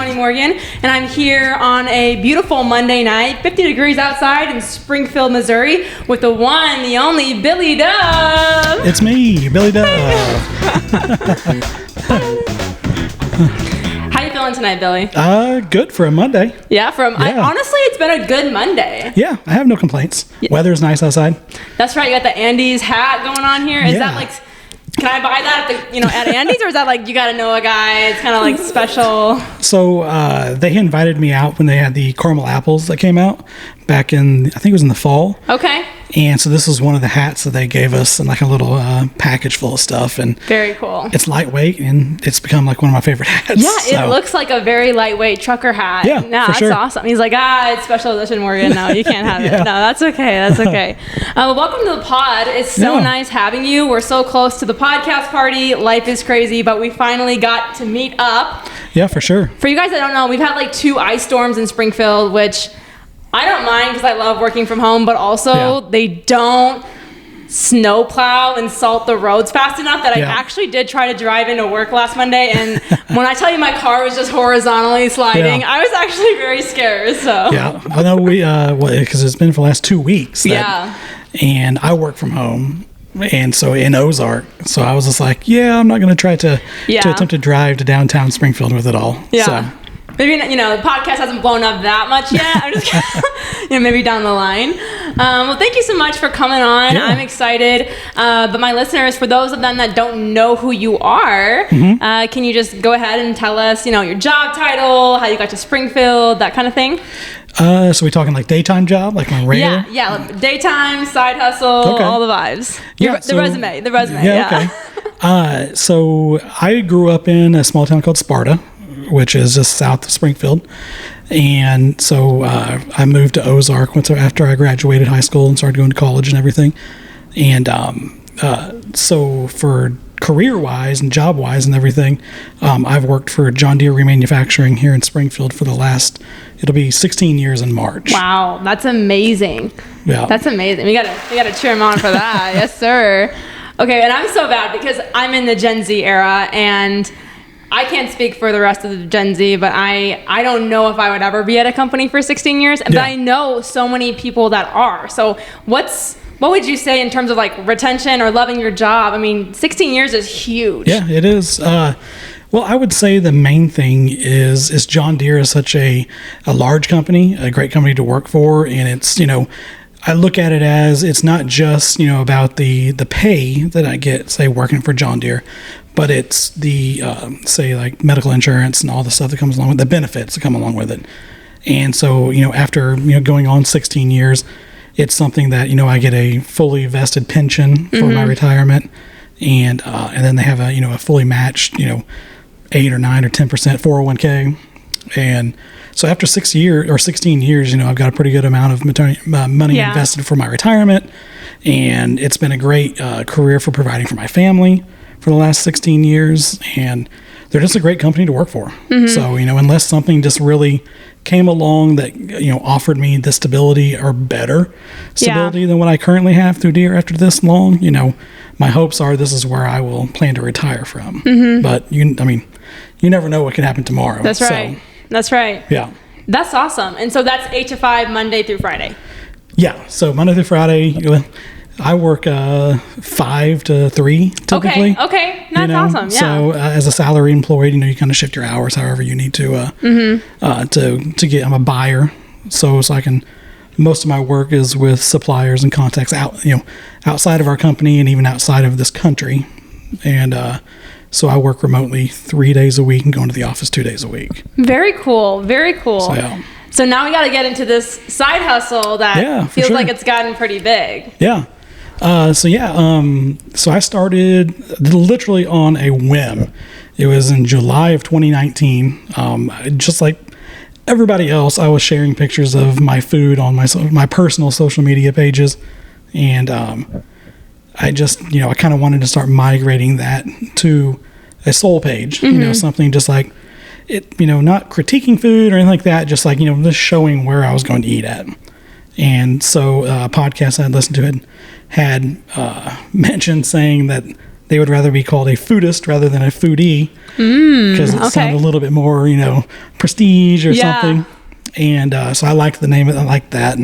Tony Morgan, and I'm here on a beautiful Monday night, 50 degrees outside in Springfield, Missouri, with the one, the only Billy Dove. It's me, Billy Dove. How you feeling tonight, Billy? Good for a Monday. Yeah, honestly, it's been a good Monday. Yeah, I have no complaints. Yeah. Weather's nice outside. That's right. You got the Andes hat going on here. Is that like... Can I buy that at Andy's, or is that like you got to know a guy? It's kind of like special. So they invited me out when they had the caramel apples that came out back in, I think it was in the fall. Okay. And so this was one of the hats that they gave us, and like a little package full of stuff. And very cool. It's lightweight, and it's become like one of my favorite hats. Yeah, it looks like a very lightweight trucker hat. Yeah, that's sure. Awesome. He's like, it's special edition, Morgan. No, you can't have it. No, that's okay. That's okay. Welcome to the pod. It's so nice having you. We're so close to the podcast party. Life is crazy, but we finally got to meet up. Yeah, for sure. For you guys that don't know, we've had like 2 ice storms in Springfield, which I don't mind because I love working from home, but also they don't snow plow and salt the roads fast enough that I actually did try to drive into work last Monday, and when I tell you my car was just horizontally sliding, I was actually very scared. So I know because it's been for the last 2 weeks. And I work from home. And so in Ozark, so I was just like, I'm not going to try to attempt to drive to downtown Springfield with it all. Yeah. So. Maybe, the podcast hasn't blown up that much yet. I'm just maybe down the line. Well, thank you so much for coming on. I'm excited. But my listeners, for those of them that don't know who you are, can you just go ahead and tell us, your job title, how you got to Springfield, that kind of thing? So we talking like daytime job, like my regular? Yeah, daytime, side hustle, all the vibes. The resume. Okay. So I grew up in a small town called Sparta, which is just south of Springfield. And so I moved to Ozark after I graduated high school and started going to college and everything. And so for career-wise and job-wise and everything, I've worked for John Deere Remanufacturing here in Springfield for it'll be 16 years in March. Wow, that's amazing. Yeah. That's amazing. We gotta cheer him on for that. Yes, sir. Okay, and I'm so bad because I'm in the Gen Z era, and I can't speak for the rest of the Gen Z, but I don't know if I would ever be at a company for 16 years. But I know so many people that are. So what would you say in terms of like retention or loving your job? I mean, 16 years is huge. Yeah, it is. Well, I would say the main thing is John Deere is such a large company, a great company to work for. And it's, I look at it as it's not just, about the pay that I get, say, working for John Deere, but it's the, say, like medical insurance and all the stuff that comes along with the benefits that come along with it. And so, after, going on 16 years, it's something that, I get a fully vested pension for my retirement. And then they have a fully matched, 8 or 9 or 10% 401k. And so after 16 years, I've got a pretty good amount of money invested for my retirement. And it's been a great career for providing for my family for the last 16 years. And they're just a great company to work for. So, unless something just really came along that, offered me the stability or better stability than what I currently have through Deere after this long, my hopes are this is where I will plan to retire from. But, you never know what could happen tomorrow. That's right. That's right. Yeah. That's awesome. And so that's 8 to 5, Monday through Friday. Yeah. So Monday through Friday, I work 5 to 3 typically. Okay. That's awesome. Yeah. So as a salary employed, you kind of shift your hours however you need to get. I'm a buyer, so I can. Most of my work is with suppliers and contacts outside of our company and even outside of this country, and so I work remotely 3 days a week and go into the office 2 days a week. Very cool. Very cool. So, yeah. So now we got to get into this side hustle that feels like it's gotten pretty big. Yeah. So I started literally on a whim. It was in July of 2019. Just like everybody else, I was sharing pictures of my food on my personal social media pages. And I just, I kind of wanted to start migrating that to a soul page, something just like it, not critiquing food or anything like that, just like, just showing where I was going to eat at. And so a podcast I had listened to had mentioned saying that they would rather be called a foodist rather than a foodie because it sounded a little bit more, prestige or something. And so I liked the name of it. I liked that.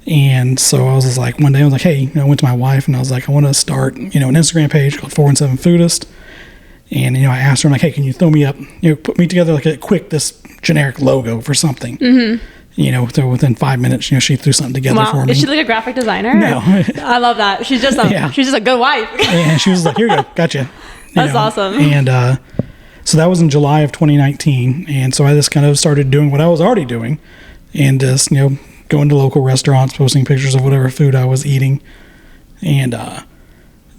And so I was just like, one day I was like, hey, I went to my wife and I was like, I want to start, an Instagram page called 417 Foodist. And, I asked her, I'm like, hey, can you throw me up, put me together like a quick, this generic logo for something. So within 5 minutes, she threw something together for me. Is she like a graphic designer? No. I love that. She's just a good wife. And she was like, here you go. Gotcha. That's awesome. And so that was in July of 2019. And so I just kind of started doing what I was already doing and just, going to local restaurants, posting pictures of whatever food I was eating. And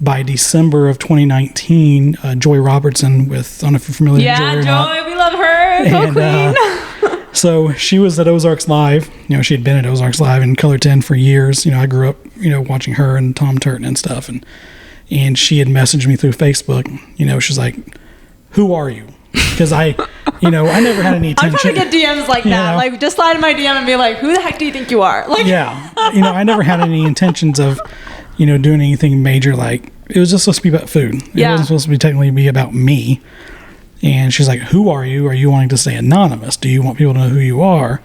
by December of 2019, Joy Robertson I don't know if you're familiar with Joy or not. Joy, we love her. Queen. So she was at Ozarks Live. She had been at Ozarks Live in Color 10 for years. I grew up, watching her and Tom Turton and stuff. And she had messaged me through Facebook. She's like, who are you? Because I never had any intention. I'm trying to get DMs like that. Like, just slide in my DM and be like, who the heck do you think you are? Like, yeah. I never had any intentions of, doing anything major. Like, it was just supposed to be about food. It wasn't supposed to be technically be about me. And she's like, who are you? Are you wanting to stay anonymous? Do you want people to know who you are?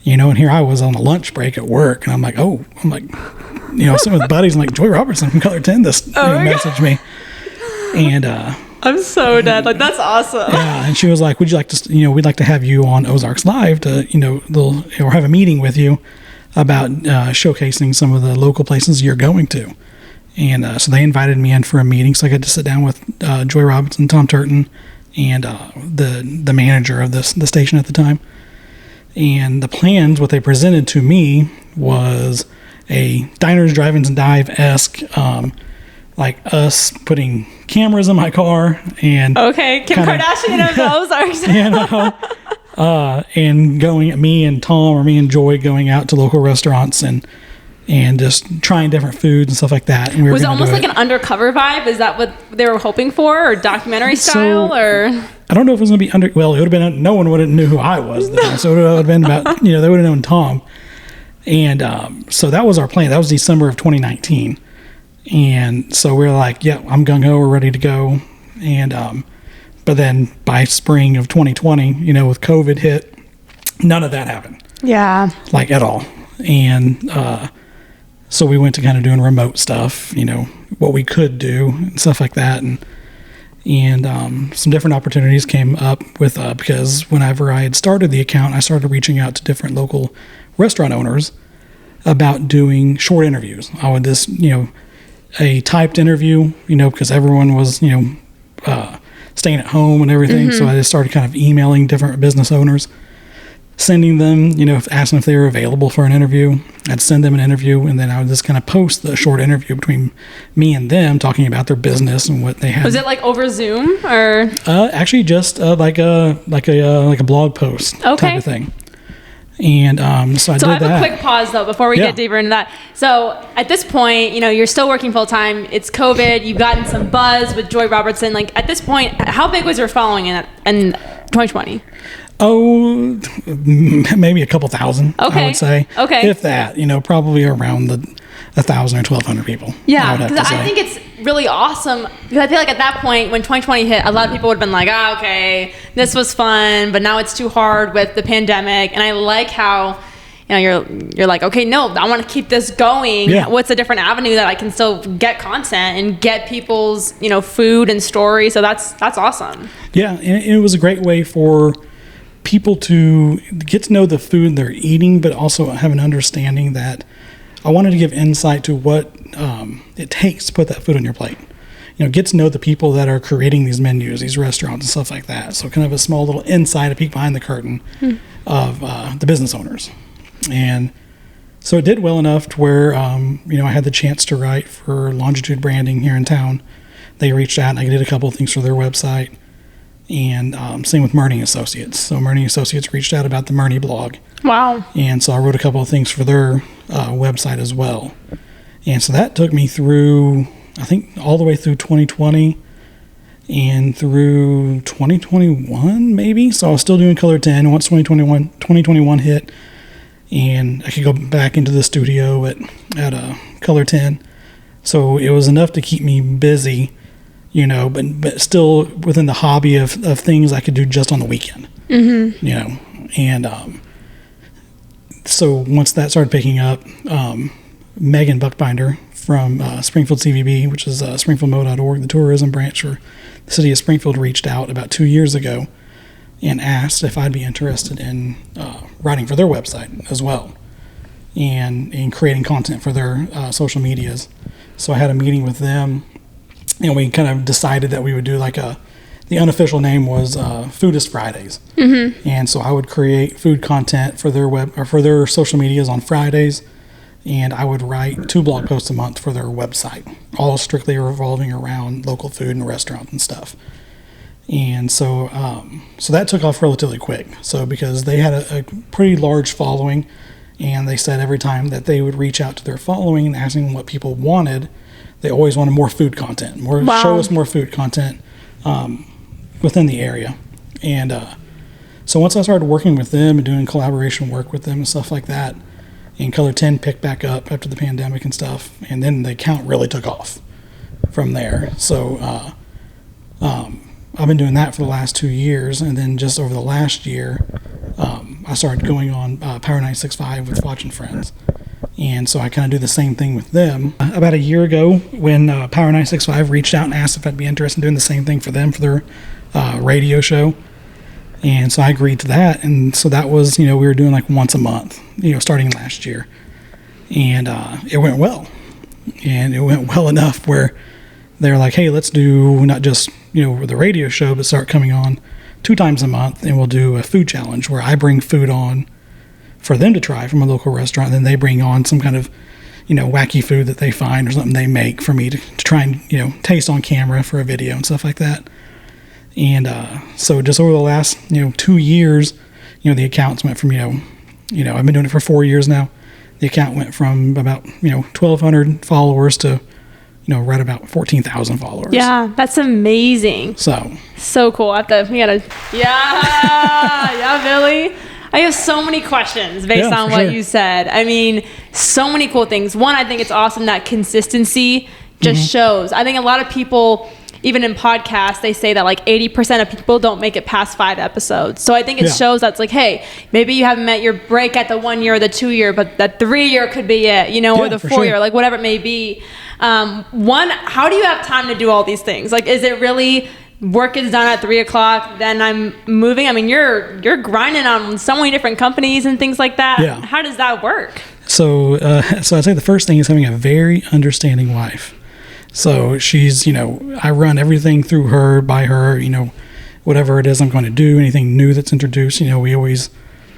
And here I was on a lunch break at work. And I'm like, sitting with buddies. I'm like, Joy Robertson from Color 10 messaged me. And I'm so dead. Like, that's awesome. Yeah. And she was like, would you like to, we'd like to have you on Ozarks Live to, or have a meeting with you about showcasing some of the local places you're going to. And so they invited me in for a meeting. So I got to sit down with Joy Robertson, Tom Turton, and the manager of the station at the time. And the plans, what they presented to me was a Diners, Drive-Ins, and Dive-esque, like us putting cameras in my car and Kim Kardashian of Ozarks. And me and Tom or me and Joy going out to local restaurants and just trying different foods and stuff like that. And was it almost like an undercover vibe? Is that what they were hoping for, or documentary style, or? I don't know if it was going to be well, it would have been, no one would have knew who I was then. So it would have been about, they would have known Tom. And so that was our plan. That was December of 2019. And so we were like, yeah, I'm gung-ho, we're ready to go. And but then by spring of 2020, with COVID hit, none of that happened. Yeah. Like at all. And so we went to kind of doing remote stuff, what we could do and stuff like that. And some different opportunities came up with because whenever I had started the account, I started reaching out to different local restaurant owners about doing short interviews. I would just, a typed interview, because everyone was, staying at home and everything. Mm-hmm. So I just started kind of emailing different business owners, sending them, asking if they were available for an interview. I'd send them an interview, and then I would just kind of post the short interview between me and them, talking about their business and what they had. Was it like over Zoom or? Actually, just like a blog post type of thing. And so I did that. So I have a quick pause though before we get deeper into that. So at this point, you're still working full time. It's COVID. You've gotten some buzz with Joy Robertson. Like at this point, how big was your following in 2020? Oh, maybe a couple thousand. I would say. Okay. If that, probably around 1,000 or 1,200 people. Yeah, because I think it's really awesome. Because I feel like at that point, when 2020 hit, a lot of people would have been like, okay, this was fun, but now it's too hard with the pandemic. And I like how, you're like, okay, no, I want to keep this going. Yeah. What's a different avenue that I can still get content and get people's, food and story. So that's awesome. Yeah, and it was a great way for people to get to know the food they're eating, but also have an understanding that I wanted to give insight to what it takes to put that food on your plate. Get to know the people that are creating these menus, these restaurants and stuff like that. So kind of a small little insight, a peek behind the curtain of the business owners. And so it did well enough to where, I had the chance to write for Longitude Branding here in town. They reached out and I did a couple of things for their website. And same with Murney Associates. So Murney Associates reached out about the Murney blog. Wow. And so I wrote a couple of things for their website as well. And so that took me through, I think, all the way through 2020 and through 2021, maybe. So I was still doing Color 10 once 2021 hit. And I could go back into the studio at Color 10. So it was enough to keep me busy but still within the hobby of things I could do just on the weekend. And so once that started picking up, Megan Buckbinder from Springfield CVB, which is springfieldmo.org, the tourism branch for the city of Springfield, reached out about 2 years ago and asked if I'd be interested in writing for their website as well and creating content for their social medias. So I had a meeting with them, and we kind of decided that we would do the unofficial name was Foodist Fridays. And so I would create food content for their for their social medias on Fridays, and I would write 2 blog posts a month for their website, all strictly revolving around local food and restaurants and stuff. And so that took off relatively quick. So because they had a pretty large following, and they said every time that they would reach out to their following and asking what people wanted, they always wanted more food content, show us more food content within the area. And so once I started working with them and doing collaboration work with them and stuff like that, and Color 10 picked back up after the pandemic and stuff, and then the account really took off from there. So I've been doing that for the last 2 years, and then just over the last year, I started going on Power 965 with Foch and Friends. And so I kind of do the same thing with them. About a year ago, when Power 965 reached out and asked if I'd be interested in doing the same thing for them for their radio show. And so I agreed to that. And so that was, we were doing once a month, starting last year. And it went well. And it went well enough where they're like, hey, let's do not just, the radio show, but start coming on 2 times a month. And we'll do a food challenge where I bring food on for them to try from a local restaurant. And then they bring on some kind of, wacky food that they find or something they make for me to try and, taste on camera for a video and stuff like that. And so just over the last, 2 years, the accounts went from, I've been doing it for 4 years now. The account went from about, 1,200 followers to, right about 14,000 followers. Yeah, that's amazing. So cool. Yeah, Billy. I have so many questions based on what you said. I mean, so many cool things. One, I think it's awesome that consistency just shows. I think a lot of people, even in podcasts, they say that 80% of people don't make it past 5 episodes. So I think it shows that's hey, maybe you haven't met your break at the 1 year or the 2 year, but that 3 year could be it, or the 4 year, whatever it may be. One, how do you have time to do all these things? Is it really work is done at 3:00, then I'm moving? I mean, you're grinding on so many different companies and things like that. Yeah. How does that work? So I'd say the first thing is having a very understanding wife. So she's, I run everything through her, by her, whatever it is I'm going to do, anything new that's introduced, we always,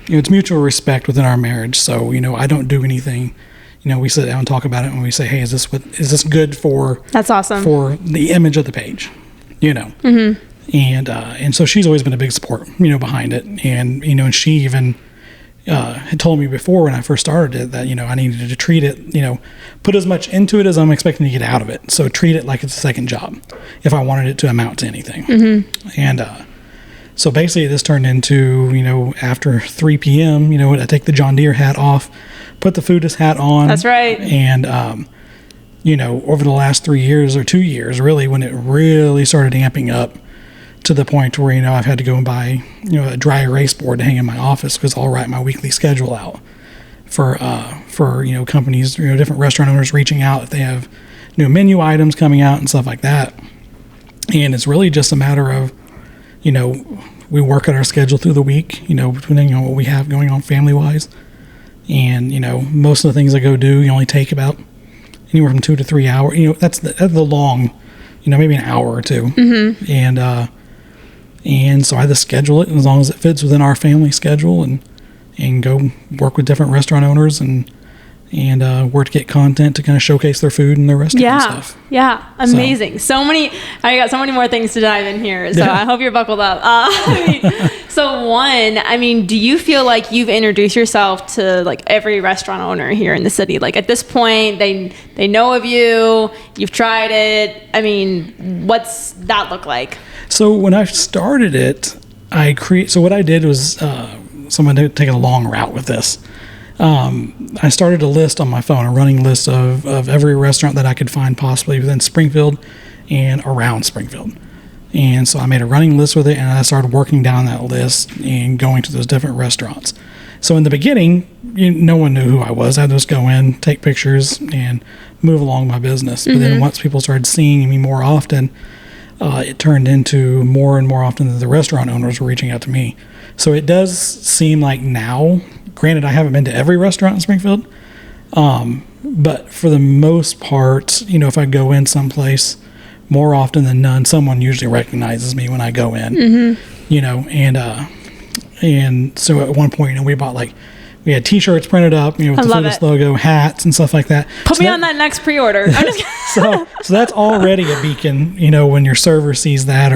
it's mutual respect within our marriage. So, I don't do anything, we sit down and talk about it and we say, hey, is this good for, that's awesome, for the image of the page, and so she's always been a big support, behind it. And, and she even, had told me before when I first started it that, I needed to treat it, put as much into it as I'm expecting to get out of it. So treat it like it's a second job if I wanted it to amount to anything. And so basically this turned into, after 3 p.m., I take the John Deere hat off, put the Foodist hat on. That's right. And, over the last 3 years or 2 years, really, when it really started amping up, to the point where, I've had to go and buy, a dry erase board to hang in my office because I'll write my weekly schedule out for companies, different restaurant owners reaching out if they have new menu items coming out and stuff like that. And it's really just a matter of, we work at our schedule through the week, depending on what we have going on family-wise. And, most of the things I go do, you only take about anywhere from 2 to 3 hours. That's the long, maybe an hour or 2. And so I just schedule it as long as it fits within our family schedule and go work with different restaurant owners and work to get content to kind of showcase their food and their restaurant and stuff. Yeah. Amazing. I got so many more things to dive in here. So I hope you're buckled up. So one, do you feel like you've introduced yourself to every restaurant owner here in the city? At this point, they know of you, you've tried it. What's that look like? So when I started it, so what I did was, so I'm going to take a long route with this. I started a list on my phone, a running list of every restaurant that I could find possibly within Springfield and around Springfield. And so I made a running list with it, and I started working down that list and going to those different restaurants. So in the beginning, no one knew who I was. I'd just go in, take pictures, and move along my business. But then once people started seeing me more often, it turned into more and more often that the restaurant owners were reaching out to me. So it does seem like now, granted, I haven't been to every restaurant in Springfield, but for the most part, if I go in someplace, more often than none, someone usually recognizes me when I go in, and so at one point, we had T-shirts printed up, with the Foodist logo, hats and stuff like that. Put me on that next pre-order. I'm just so that's already a beacon, when your server sees that,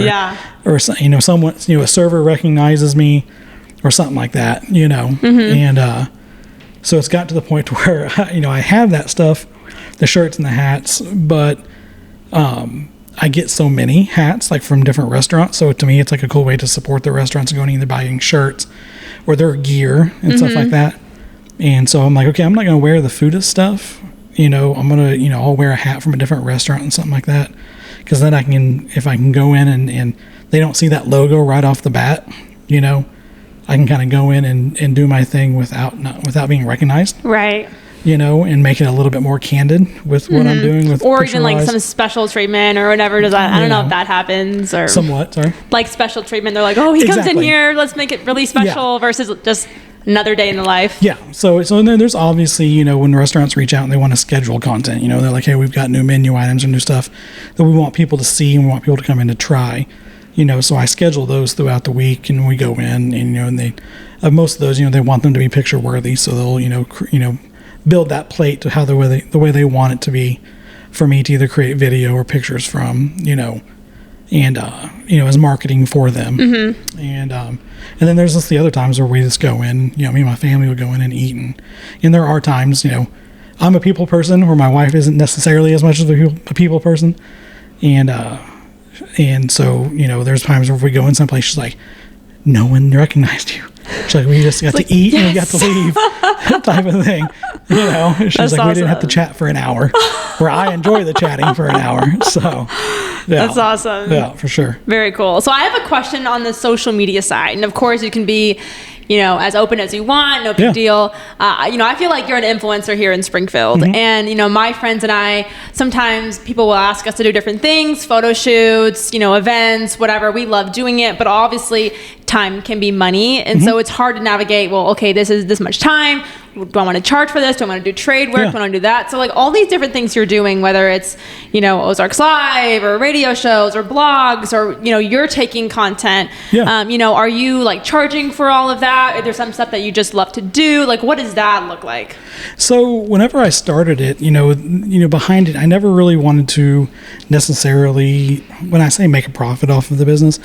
or someone, a server recognizes me, or something like that, and so it's got to the point where I have that stuff, the shirts and the hats, but I get so many hats from different restaurants. So to me, it's a cool way to support the restaurants, going either buying shirts or their gear and stuff like that. And so I'm like, okay, I'm not going to wear the Foodist stuff. I'm going to, I'll wear a hat from a different restaurant and something like that. Because then if I can go in and they don't see that logo right off the bat, I can kind of go in and do my thing without being recognized. Right. And make it a little bit more candid with what I'm doing with or even some special treatment or whatever. I don't know if that happens or somewhat. Sorry. Special treatment. They're like, oh, he comes in here. Let's make it really special versus just another day in the life. Yeah. So then there's obviously, when restaurants reach out and they want to schedule content, they're like, hey, we've got new menu items or new stuff that we want people to see and we want people to come in to try, so I schedule those throughout the week and we go in and they, most of those, they want them to be picture worthy. So they'll, build that plate to the way they want it to be for me to either create video or pictures from, and as marketing for them. And then there's just the other times where we just go in, me and my family will go in and eat. And there are times, I'm a people person where my wife isn't necessarily as much of a people person. And so, there's times where we go in someplace, she's like, no one recognized you. She's like, we just got to eat and we got to leave, type of thing. She's That's like, awesome. we didn't have to chat for an hour, where I enjoy the chatting for an hour. So, yeah. That's awesome. Yeah, for sure. Very cool. So I have a question on the social media side. And of course, you can be, as open as you want, no big deal. I feel like you're an influencer here in Springfield. And, my friends and I, sometimes people will ask us to do different things, photo shoots, events, whatever. We love doing it. But obviously, time can be money. And so it's hard to navigate, well, okay, this is this much time. Do I want to charge for this? Do I want to do trade work? Do I want to do that? So all these different things you're doing, whether it's, Ozarks Live or radio shows or blogs or, you're taking content, are you charging for all of that? Is there some stuff that you just love to do? What does that look like? So whenever I started it, behind it, I never really wanted to necessarily, when I say make a profit off of the business,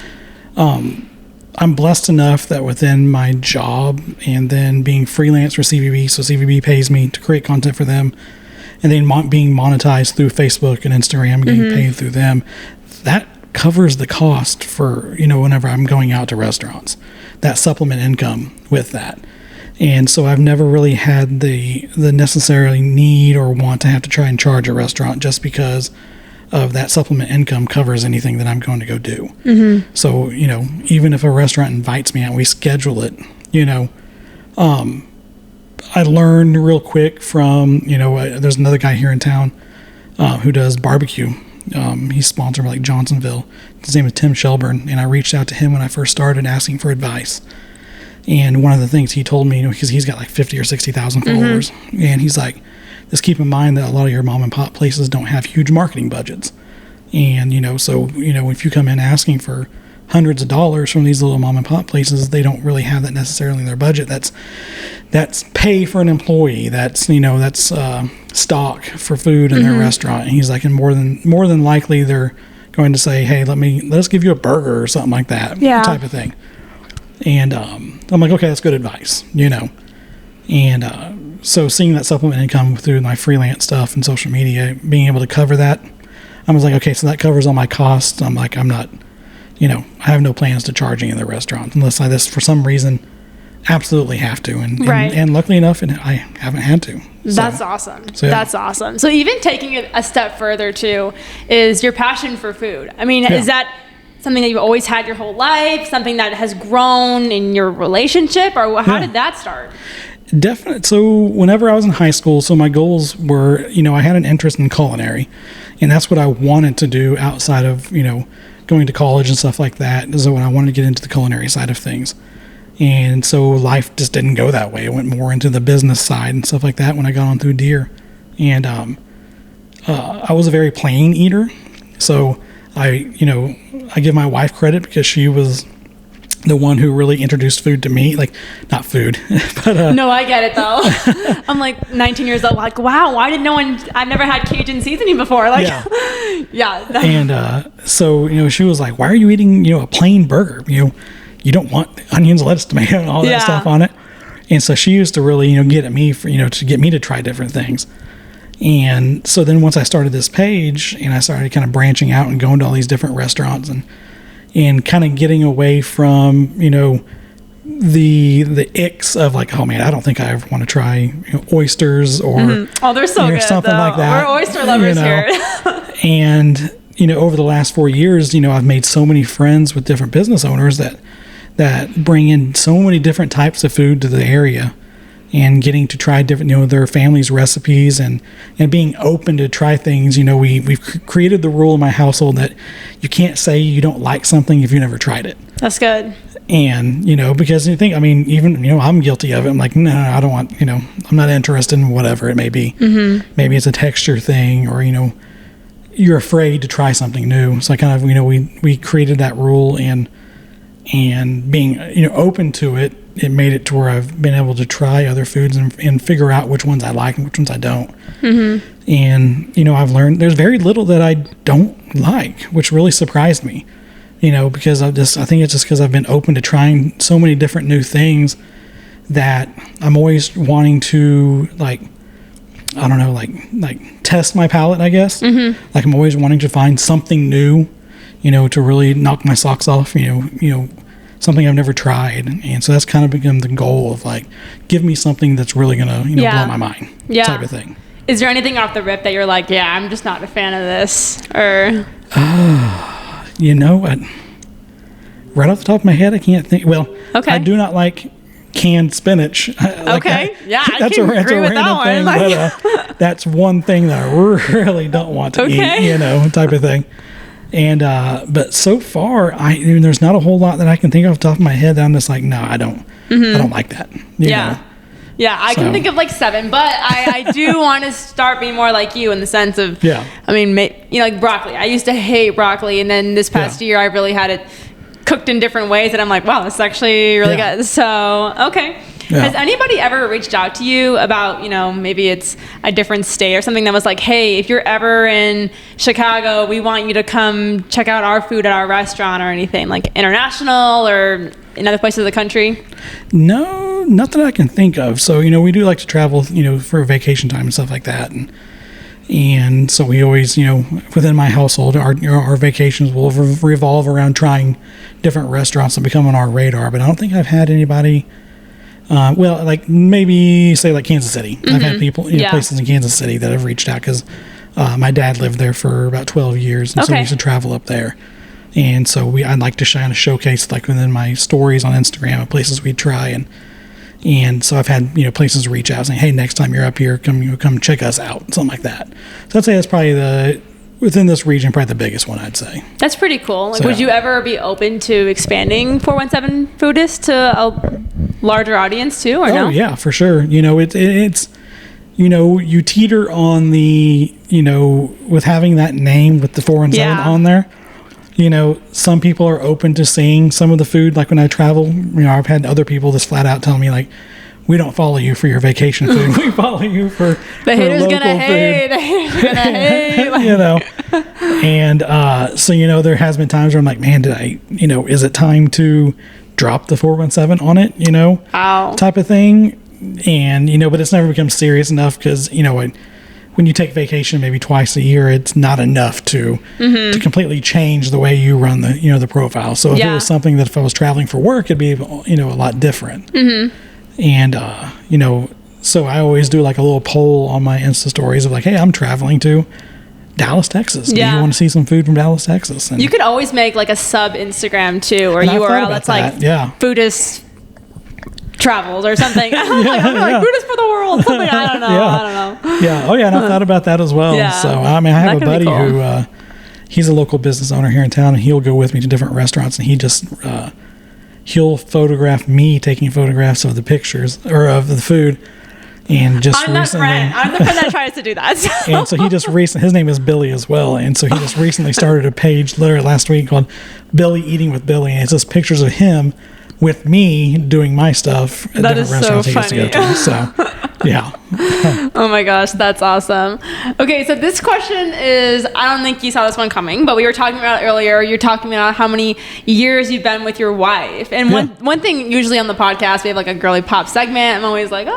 I'm blessed enough that within my job and then being freelance for CVB, so CVB pays me to create content for them, and then being monetized through Facebook and Instagram, getting paid through them, that covers the cost for, whenever I'm going out to restaurants, that supplement income with that. And so I've never really had the necessarily need or want to have to try and charge a restaurant just because of that supplement income covers anything that I'm going to go do. So, even if a restaurant invites me out and we schedule it, I learned real quick from, there's another guy here in town who does barbecue. He's sponsored by Johnsonville. His name is Tim Shelburne. And I reached out to him when I first started asking for advice. And one of the things he told me, because he's got 50 or 60,000 followers, and he's like, just keep in mind that a lot of your mom and pop places don't have huge marketing budgets. And, so, if you come in asking for hundreds of dollars from these little mom and pop places, they don't really have that necessarily in their budget. That's pay for an employee. That's, that's stock for food in their restaurant. And he's like, and more than likely they're going to say, hey, let us give you a burger or something like that, type of thing. And I'm like, okay, that's good advice, And so seeing that supplement income through my freelance stuff and social media, being able to cover that, I was like, okay, so that covers all my costs. I'm like, I'm not, I have no plans to charge any of the restaurants unless for some reason absolutely have to. And, Right. and luckily enough, I haven't had to. So, That's awesome. So, yeah. That's awesome. So even taking it a step further too is your passion for food. I mean, is that something that you've always had your whole life, something that has grown in your relationship, or how did that start? Definitely. So whenever I was in high school, so my goals were, I had an interest in culinary, and that's what I wanted to do outside of, going to college and stuff like that. So when I wanted to get into the culinary side of things. And so life just didn't go that way. It went more into the business side and stuff like that when I got on through Deere. And I was a very plain eater. So I give my wife credit because she was the one who really introduced food to me. Like, not food, but... No, I get it, though. I'm like 19 years old. Like, wow, why did no one... I've never had Cajun seasoning before. Like, yeah. And so, she was like, why are you eating, a plain burger? You don't want onions, lettuce, tomato, and all that stuff on it. And so she used to really, get at me for, to get me to try different things. And so then once I started this page and I started kind of branching out and going to all these different restaurants and kind of getting away from, the icks of like, oh man, I don't think I ever want to try oysters or oh, they're so good, something though. like that. We're oyster lovers here. And over the last 4 years, I've made so many friends with different business owners that bring in so many different types of food to the area, and getting to try different, their family's recipes and being open to try things. We've created the rule in my household that you can't say you don't like something if you never tried it. That's good. And, because you think, even, I'm guilty of it. I'm like, no, I don't want, I'm not interested in whatever it may be. Mm-hmm. Maybe it's a texture thing or, you're afraid to try something new. So I kind of, we created that rule and being, open to it, it made it to where I've been able to try other foods and figure out which ones I like and which ones I don't. Mm-hmm. And, I've learned there's very little that I don't like, which really surprised me, because I think it's just because I've been open to trying so many different new things that I'm always wanting to like test my palate, I guess. Mm-hmm. Like I'm always wanting to find something new, to really knock my socks off, something I've never tried. And so that's kind of become the goal of like, give me something that's really going to, blow my mind type of thing. Is there anything off the rip that you're like, yeah, I'm just not a fan of this? Or, right off the top of my head, I can't think. Well, okay. I do not like canned spinach. Okay. That's a random thing, but that's one thing that I really don't want to eat, type of thing. And but so far, there's not a whole lot that I can think off the top of my head that I'm just like, no, I don't like that. You know? Yeah, I can think of like 7, but I do want to start being more like you in the sense of, like broccoli. I used to hate broccoli, and then this past year I really had it cooked in different ways, and I'm like, wow, this is actually really good. So, okay. Yeah. Has anybody ever reached out to you about, maybe it's a different state or something that was like, hey, if you're ever in Chicago, we want you to come check out our food at our restaurant or anything, like international or in other places of the country? No, nothing I can think of. So, we do like to travel, for vacation time and stuff like that. And so we always, within my household, our vacations will revolve around trying different restaurants that become on our radar. But I don't think I've had anybody... like maybe say like Kansas City. Mm-hmm. I've had people, places in Kansas City that have reached out because my dad lived there for about 12 years, and so we used to travel up there. And so I'd like to kind of showcase like within my stories on Instagram of places we try, and so I've had places reach out saying, hey, next time you're up here, come check us out, something like that. So I'd say that's probably within this region, probably the biggest one, I'd say. That's pretty cool. Like, would you ever be open to expanding 417 Foodist to a larger audience too, or no? Oh, yeah, for sure. It's you teeter on the, with having that name with the 417 on there. Some people are open to seeing some of the food. Like when I travel, I've had other people just flat out tell me like, we don't follow you for your vacation food. We follow you for the haters gonna hate. The haters gonna hate. And so there has been times where I'm like, man, did I? Is it time to drop the 417 on it? Type of thing. And but it's never become serious enough because when you take vacation maybe twice a year, it's not enough to completely change the way you run the the profile. So if it was something that if I was traveling for work, it'd be a lot different. And so I always do like a little poll on my Insta stories of like, hey, I'm traveling to Dallas, Texas. Do you want to see some food from Dallas, Texas? And you could always make like a sub Instagram too, or URL that's like Buddhist travels or something. I'm like Buddhist for the world. Something I don't know. I don't know. Yeah. Oh yeah. And I thought about that as well. Yeah. So I mean, I have a buddy who he's a local business owner here in town, and he'll go with me to different restaurants, and he just he'll photograph me taking photographs of the pictures or of the food. And just I'm the friend that tries to do that. So. And so he just his name is Billy as well. And so he just recently started a page literally last week called Billy Eating with Billy. And it's just pictures of him with me doing my stuff at that different restaurants he gets to go to. So, yeah. Oh my gosh, that's awesome. Okay, so this question is, I don't think you saw this one coming, but we were talking about it earlier. You're talking about how many years you've been with your wife. And one thing, usually on the podcast, we have like a girly pop segment. I'm always like,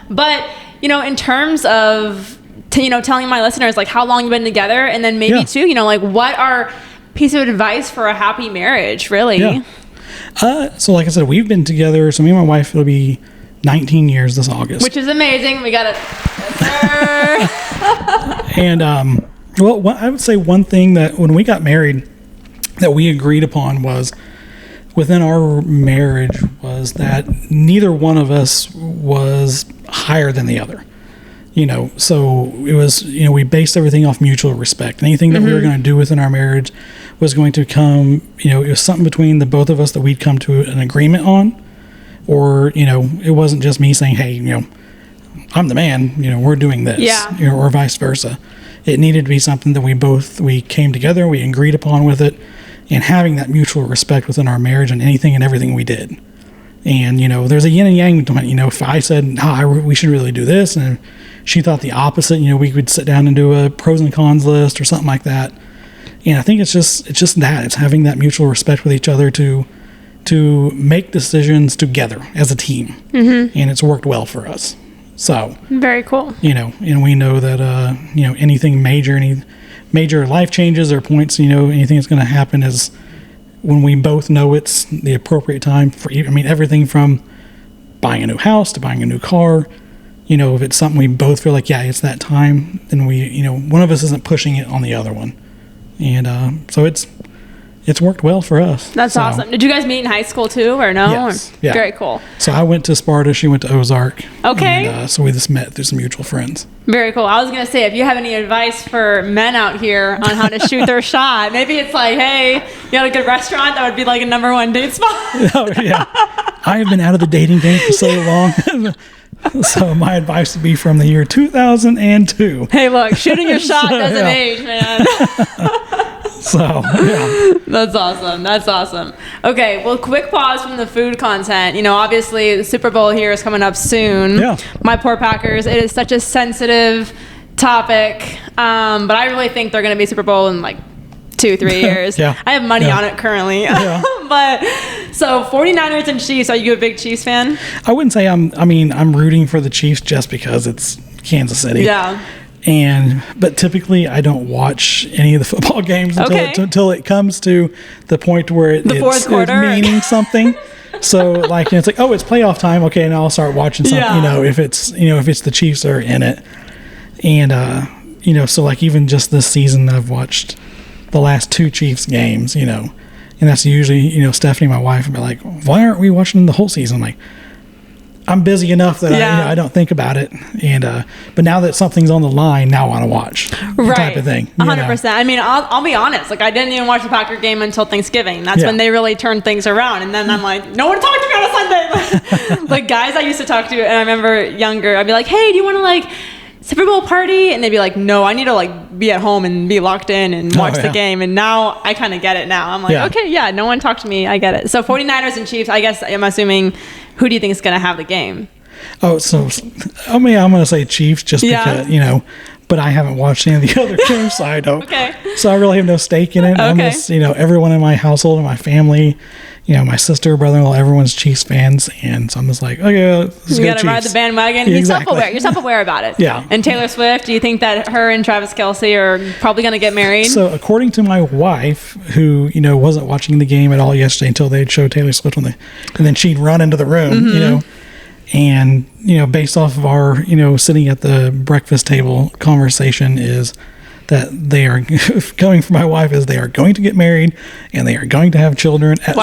but in terms of, telling my listeners like how long you've been together, and then maybe too, like what are pieces of advice for a happy marriage, really? Yeah. So like I said, we've been together. So me and my wife, it'll be 19 years this August. Which is amazing. We got it. Yes, sir. And, I would say one thing that when we got married that we agreed upon was within our marriage was that neither one of us was higher than the other. So it was, we based everything off mutual respect. Anything that we were going to do within our marriage was going to come, it was something between the both of us that we'd come to an agreement on. Or, it wasn't just me saying, hey, I'm the man, we're doing this, or vice versa. It needed to be something that we came together, we agreed upon with it, and having that mutual respect within our marriage and anything and everything we did. And, there's a yin and yang to it. If I said, we should really do this, and she thought the opposite, we could sit down and do a pros and cons list or something like that. And I think it's just that. It's having that mutual respect with each other to make decisions together as a team. And it's worked well for us. So very cool. And we know that, anything any major life changes or points, anything that's going to happen is when we both know it's the appropriate time for, everything from buying a new house to buying a new car. If it's something we both feel like, it's that time, then we, one of us isn't pushing it on the other one. And so it's worked well for us. That's awesome. Did you guys meet in high school too, or no? Yes. Yeah. Very cool. So I went to Sparta. She went to Ozark. Okay. And, so we just met through some mutual friends. Very cool. I was going to say, if you have any advice for men out here on how to shoot their shot, maybe it's like, hey, you got a good restaurant, that would be like a #1 date spot. Oh, yeah. I have been out of the dating game for so long. So my advice would be from the year 2002. Hey, look, shooting your shot doesn't age, man. So, yeah. That's awesome. That's awesome. Okay, well, quick pause from the food content. Obviously, the Super Bowl here is coming up soon. Yeah. My poor Packers. It is such a sensitive topic, but I really think they're going to be Super Bowl in like 2-3 years. Yeah. I have money on it currently. Yeah. But so 49ers and Chiefs. Are you a big Chiefs fan? I wouldn't say I'm rooting for the Chiefs just because it's Kansas City. Yeah. But typically I don't watch any of the football games until it comes to the point where it's meaning something. So like it's like, it's playoff time. Okay, now I'll start watching something. If it's the Chiefs are in it, and so like even just this season I've watched the last 2 Chiefs games. And that's usually Stephanie, my wife, would be like, why aren't we watching the whole season? I'm like, I'm busy enough that I don't think about it, and but now that something's on the line, now I want to watch, type of thing. 100%. I'll be honest. Like I didn't even watch the Packer game until Thanksgiving. That's when they really turned things around, and then I'm like, no one talked to me on a Sunday. Like guys I used to talk to, and I remember younger, I'd be like, hey, do you want to like Super Bowl party? And they'd be like, no, I need to like be at home and be locked in and watch the game. And now I kind of get it now. I'm like, okay, no one talked to me. I get it. So 49ers and Chiefs, I guess I'm assuming, who do you think is going to have the game? Oh, so I'm going to say Chiefs just because, but I haven't watched any of the other games, so I don't. Okay. So I really have no stake in it. Okay. Almost, everyone in my household and my family, my sister, brother-in-law, everyone's Chiefs fans, and so I'm just like, okay, let's You go got to ride Chiefs. the bandwagon. Yeah, You're exactly. self-aware. You're self-aware about it. Yeah. And Taylor Swift, do you think that her and Travis Kelce are probably going to get married? So according to my wife, who wasn't watching the game at all yesterday until they'd show Taylor Swift and then she'd run into the room, and based off of our sitting at the breakfast table conversation is that they are coming from my wife is they are going to get married and they are going to have children at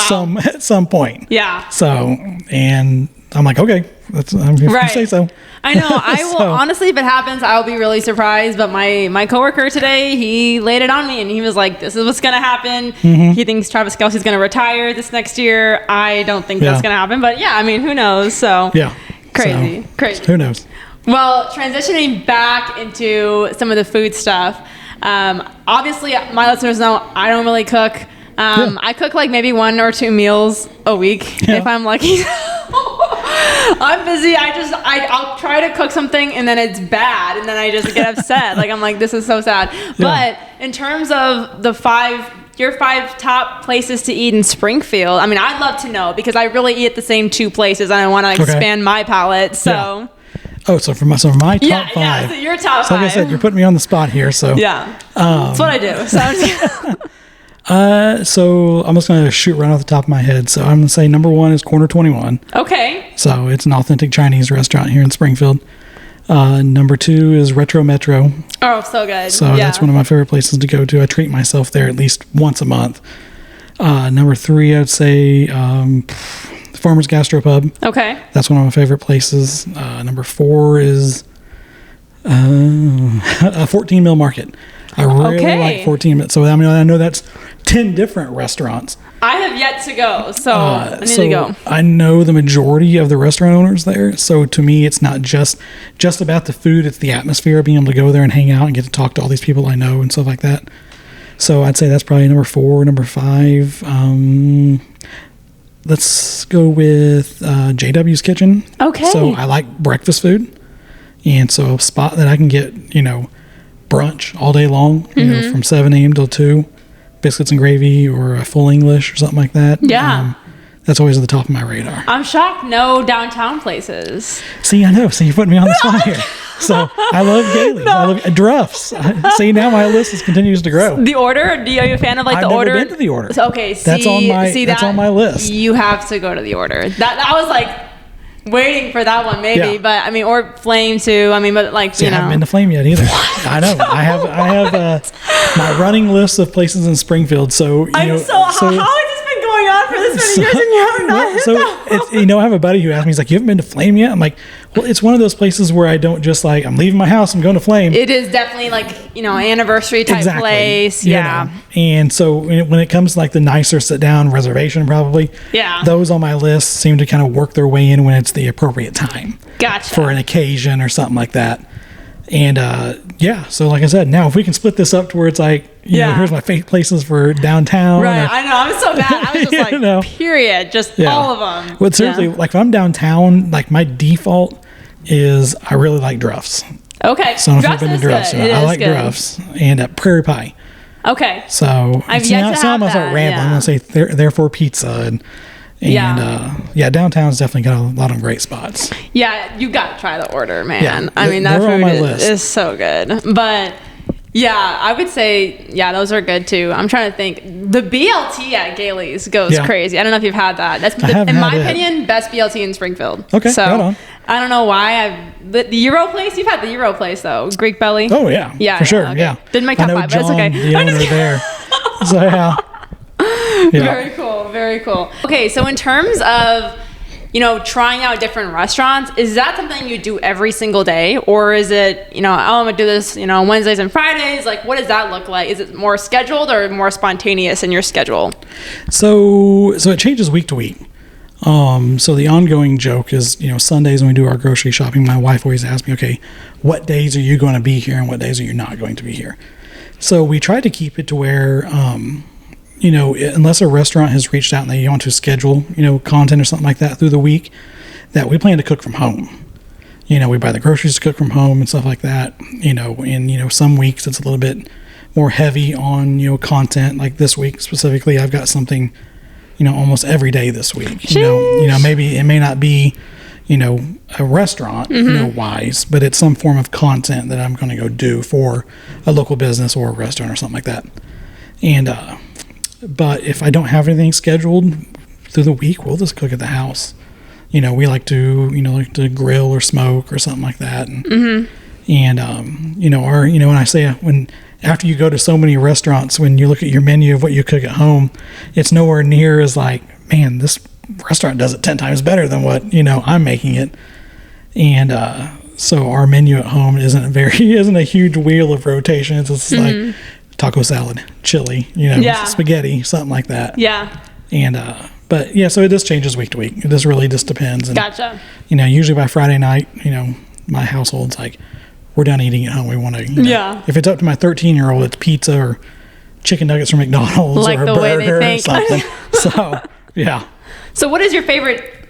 some point. Yeah. So, and I'm like, okay, I'm going to say so. I know. I will honestly, if it happens, I'll be really surprised. But my coworker today, he laid it on me and he was like, "This is what's going to happen." He thinks Travis Kelce's going to retire this next year. I don't think that's going to happen. But yeah, I mean, who knows? So yeah, crazy. Who knows? Well, transitioning back into some of the food stuff. Obviously, my listeners know I don't really cook. I cook like maybe 1 or 2 meals a week if I'm lucky. I'm busy. I'll try to cook something and then it's bad and then I just get upset. Like I'm like, this is so sad. Yeah. But in terms of your 5 top places to eat in Springfield, I mean, I'd love to know because I really eat at the same 2 places and I want to expand my palate. So. Yeah. Oh, so for my top 5. Yeah, so your top 5. So like I said, you're putting me on the spot here. So yeah, that's what I do. So I'm just going to shoot right off the top of my head. So I'm going to say number 1 is Corner 21. Okay. So it's an authentic Chinese restaurant here in Springfield. Number 2 is Retro Metro. Oh, so good. So that's one of my favorite places to go to. I treat myself there at least once a month. Number 3, I would say Farmer's Gastropub. Okay. That's one of my favorite places. Number 4 is 14 Mill Market. I really like 14 Mill. So I mean, I know that's 10 different restaurants. I have yet to go, so I need to go. I know the majority of the restaurant owners there. So to me, it's not just about the food. It's the atmosphere, being able to go there and hang out and get to talk to all these people I know and stuff like that. So I'd say that's probably number 4. Number 5, let's go with JW's Kitchen. Okay. So I like breakfast food. And so a spot that I can get, brunch all day long, from 7 a.m. till 2, biscuits and gravy or a full English or something like that. Yeah. That's always at the top of my radar. I'm shocked no downtown places. See, I know. So you're putting me on the spot here. So I love Gailey's. I love Druff's. See, now my list continues to grow. The Order? Are you a fan of I've the Order? I've never been to the Order. Okay, that's on my list. You have to go to the Order. That I was like waiting for that one maybe, but I mean, or Flame too. I mean, but like I haven't been to Flame yet either. I know. I have my running list of places in Springfield. So how has this been going on for this many years and you have not hit that one? I have a buddy who asked me, he's like, "You haven't been to Flame yet?" I'm like, well, it's one of those places where I don't just like, I'm leaving my house, I'm going to Flame. It is definitely like, anniversary type place. Yeah. And so when it comes to like the nicer sit down reservation, probably, those on my list seem to kind of work their way in when it's the appropriate time. Gotcha. For an occasion or something like that. And so like I said, now if we can split this up to where it's like, here's my places for downtown. Right, I know. I'm so bad. I was just like, period. Just all of them. Well, seriously, like if I'm downtown, like my default is I really like Druff's. Okay. So I don't know if you've been to Druff's. I like Druff's and Prairie Pie. Okay. So I've yet to have that. I'm going to say therefore pizza and downtown's definitely got a lot of great spots. Yeah, you got to try the Order, man. Yeah, I mean, that food is so good. But yeah, I would say, those are good too. I'm trying to think. The BLT at Gailey's goes crazy. I don't know if you've had that. That's, in my opinion, best BLT in Springfield. Okay, so right on. I don't know why. The Euro place, you've had the Euro place though. Greek Belly. Oh, yeah. Yeah. For sure, Okay. yeah. Didn't make top 5, but it's okay. The owner there. So, yeah. Very cool. Very cool. Okay, so in terms of, trying out different restaurants, is that something you do every single day? Or is it, I'm going to do this, Wednesdays and Fridays? Like, what does that look like? Is it more scheduled or more spontaneous in your schedule? So it changes week to week. So the ongoing joke is, Sundays when we do our grocery shopping, my wife always asks me, okay, what days are you going to be here and what days are you not going to be here? So we try to keep it to where, unless a restaurant has reached out and they want to schedule, content or something like that through the week, that we plan to cook from home. we buy the groceries to cook from home and stuff like that. And some weeks it's a little bit more heavy on content. Like this week specifically, I've got something almost every day this week. Maybe it may not be a restaurant wise, but it's some form of content that I'm going to go do for a local business or a restaurant or something like that. And but if I don't have anything scheduled through the week, we'll just cook at the house. We like to grill or smoke or something like that. And when I say after you go to so many restaurants, when you look at your menu of what you cook at home, it's nowhere near as like, man, this restaurant does it 10 times better than what I'm making it. And so our menu at home isn't a huge wheel of rotation. It's just like taco salad, chili, spaghetti, something like that. Yeah. And but yeah, so it just changes week to week. It just really just depends. And, gotcha. Usually by Friday night, my household's like, we're done eating at home. We want to, if it's up to my 13-year-old, it's pizza or chicken nuggets from McDonald's like or a burger or something. So, yeah. So what is your favorite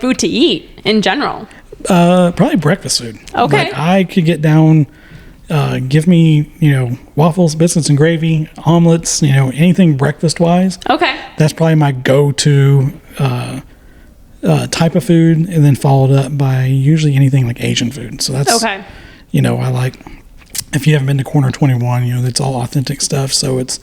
food to eat in general? Probably breakfast food. Okay. Like I could get down, give me, waffles, biscuits and gravy, omelets, anything breakfast wise. Okay. That's probably my go-to type of food, and then followed up by usually anything like Asian food. So that's okay. I like, if you haven't been to Corner 21, it's all authentic stuff. So it's,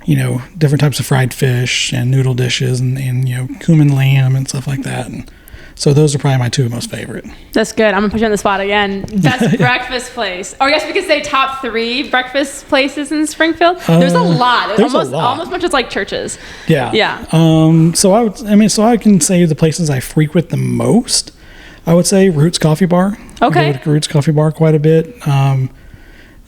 different types of fried fish and noodle dishes and cumin lamb and stuff like that. And so those are probably my two most favorite. That's good. I'm gonna put you on the spot again. Best breakfast place. Oh, yes, we could say top 3 breakfast places in Springfield. There's a lot. There's almost much as like churches. Yeah. Yeah. So I can say the places I frequent the most. I would say Roots Coffee Bar. Okay. I go to Roots Coffee Bar quite a bit.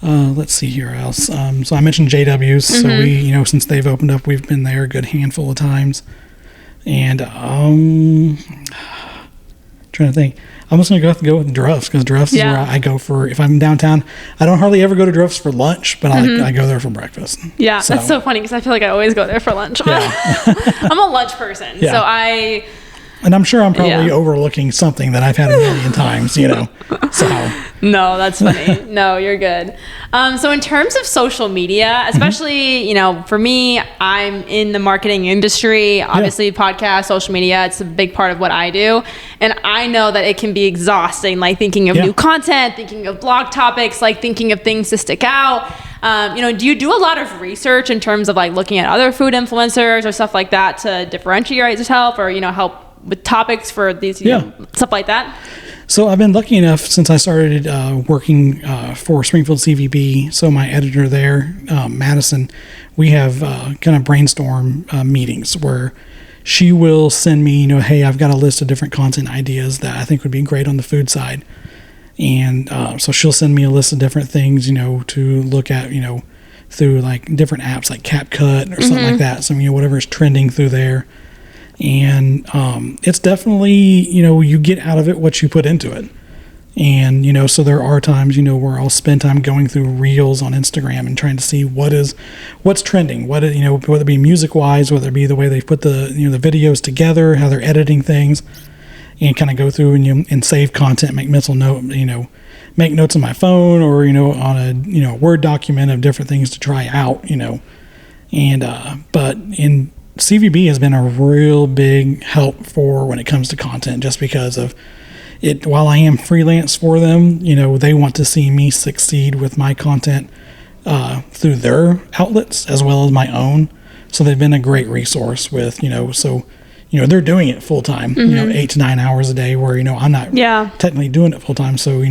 Let's see here else. So I mentioned JW's. So we, since they've opened up, we've been there a good handful of times. And trying to think. I'm just going to have to go with Druff's, because Druff's is where I go for, if I'm downtown. I don't hardly ever go to Druff's for lunch, but I go there for breakfast. Yeah, so. That's so funny, because I feel like I always go there for lunch. Yeah. I'm a lunch person, so And I'm sure I'm probably overlooking something that I've had a million times, so. No, that's funny. No, you're good. So in terms of social media, especially, for me, I'm in the marketing industry, obviously podcast, social media, it's a big part of what I do. And I know that it can be exhausting, like thinking of new content, thinking of blog topics, like thinking of things to stick out. Do you do a lot of research in terms of like looking at other food influencers or stuff like that to differentiate yourself or, help with topics for these, stuff like that? So I've been lucky enough since I started working for Springfield CVB. So my editor there, Madison, we have kind of brainstorm meetings where she will send me, hey, I've got a list of different content ideas that I think would be great on the food side. And so she'll send me a list of different things, to look at, through like different apps like CapCut or something like that. So, whatever's trending through there. And it's definitely, you get out of it what you put into it. And, so there are times, where I'll spend time going through reels on Instagram and trying to see what's trending, whether it be music wise, whether it be the way they put the videos together, how they're editing things, and kind of go through and save content, make mental note, make notes on my phone or, on a, Word document of different things to try out, and, but in CVB has been a real big help for when it comes to content, just because of it. While I am freelance for them, they want to see me succeed with my content through their outlets as well as my own. So they've been a great resource with, they're doing it full time, 8 to 9 hours a day where, I'm not technically doing it full time. So,